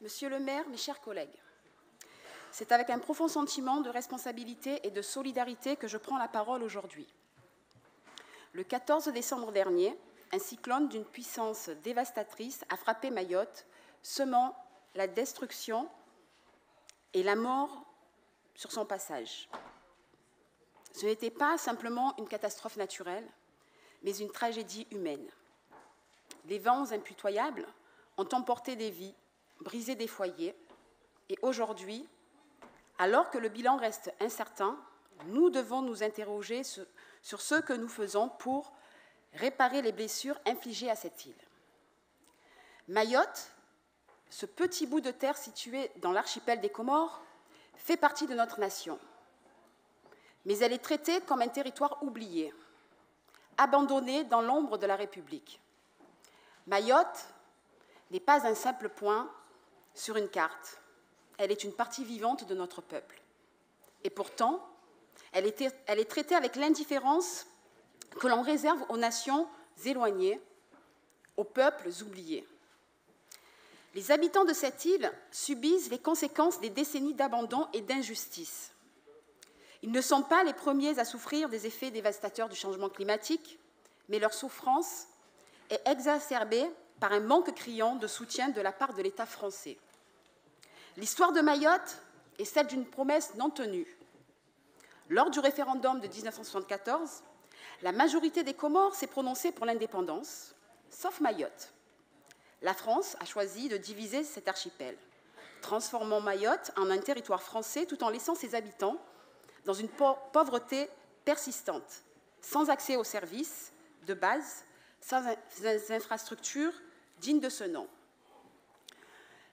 Monsieur le maire, mes chers collègues, c'est avec un profond sentiment de responsabilité et de solidarité que je prends la parole aujourd'hui. Le 14 décembre dernier, un cyclone d'une puissance dévastatrice a frappé Mayotte, semant la destruction et la mort sur son passage. Ce n'était pas simplement une catastrophe naturelle, mais une tragédie humaine. Les vents impitoyables ont emporté des vies, brisé des foyers, et aujourd'hui, alors que le bilan reste incertain, nous devons nous interroger sur ce que nous faisons pour réparer les blessures infligées à cette île. Mayotte, ce petit bout de terre situé dans l'archipel des Comores, fait partie de notre nation. Mais elle est traitée comme un territoire oublié, abandonné dans l'ombre de la République. Mayotte n'est pas un simple point sur une carte. Elle est une partie vivante de notre peuple. Et pourtant, elle est traitée avec l'indifférence que l'on réserve aux nations éloignées, aux peuples oubliés. Les habitants de cette île subissent les conséquences des décennies d'abandon et d'injustice. Ils ne sont pas les premiers à souffrir des effets dévastateurs du changement climatique, mais leur souffrance est exacerbée par un manque criant de soutien de la part de l'État français. L'histoire de Mayotte est celle d'une promesse non tenue. Lors du référendum de 1974, la majorité des Comores s'est prononcée pour l'indépendance, sauf Mayotte. La France a choisi de diviser cet archipel, transformant Mayotte en un territoire français tout en laissant ses habitants dans une pauvreté persistante, sans accès aux services de base, sans infrastructures dignes de ce nom.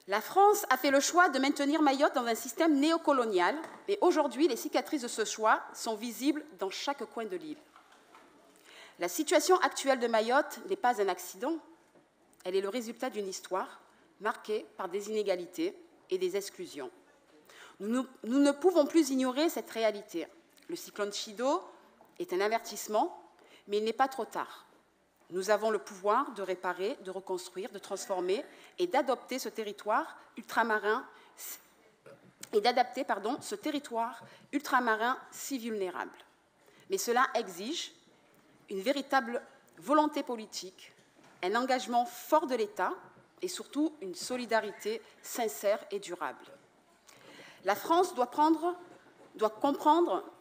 La France a fait le choix de maintenir Mayotte dans un système néocolonial et aujourd'hui, les cicatrices de ce choix sont visibles dans chaque coin de l'île. La situation actuelle de Mayotte n'est pas un accident, elle est le résultat d'une histoire marquée par des inégalités et des exclusions. Nous ne pouvons plus ignorer cette réalité. Le cyclone Chido est un avertissement, mais il n'est pas trop tard. Nous avons le pouvoir de réparer, de reconstruire, de transformer et d'adopter ce territoire ultramarin si vulnérable. Mais cela exige une véritable volonté politique, un engagement fort de l'État et surtout une solidarité sincère et durable. La France doit comprendre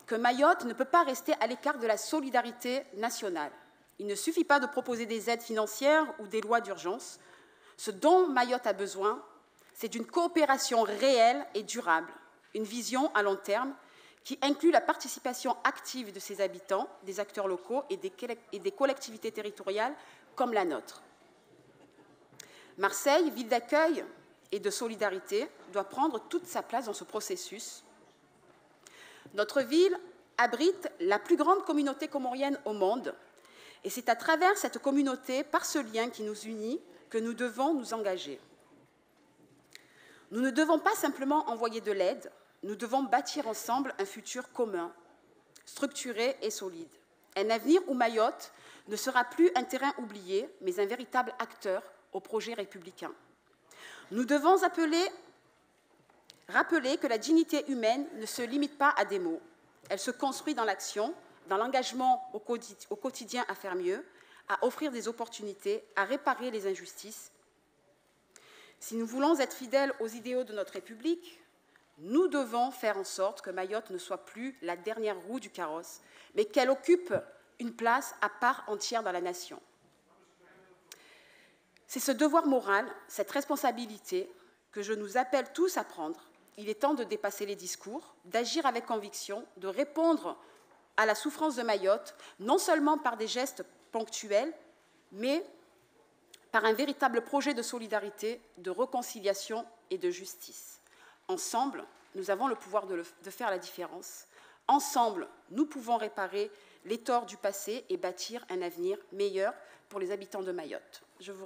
que Mayotte ne peut pas rester à l'écart de la solidarité nationale. Il ne suffit pas de proposer des aides financières ou des lois d'urgence. Ce dont Mayotte a besoin, c'est d'une coopération réelle et durable, une vision à long terme qui inclut la participation active de ses habitants, des acteurs locaux et des collectivités territoriales comme la nôtre. Marseille, ville d'accueil et de solidarité, doit prendre toute sa place dans ce processus. Notre ville abrite la plus grande communauté comorienne au monde. Et c'est à travers cette communauté, par ce lien qui nous unit, que nous devons nous engager. Nous ne devons pas simplement envoyer de l'aide, nous devons bâtir ensemble un futur commun, structuré et solide. Un avenir où Mayotte ne sera plus un terrain oublié, mais un véritable acteur au projet républicain. Nous devons rappeler que la dignité humaine ne se limite pas à des mots. Elle se construit dans l'action, dans l'engagement au quotidien à faire mieux, à offrir des opportunités, à réparer les injustices. Si nous voulons être fidèles aux idéaux de notre République, nous devons faire en sorte que Mayotte ne soit plus la dernière roue du carrosse, mais qu'elle occupe une place à part entière dans la nation. C'est ce devoir moral, cette responsabilité que je nous appelle tous à prendre. Il est temps de dépasser les discours, d'agir avec conviction, de répondre à la souffrance de Mayotte, non seulement par des gestes ponctuels, mais par un véritable projet de solidarité, de réconciliation et de justice. Ensemble, nous avons le pouvoir de faire la différence. Ensemble, nous pouvons réparer les torts du passé et bâtir un avenir meilleur pour les habitants de Mayotte. Je vous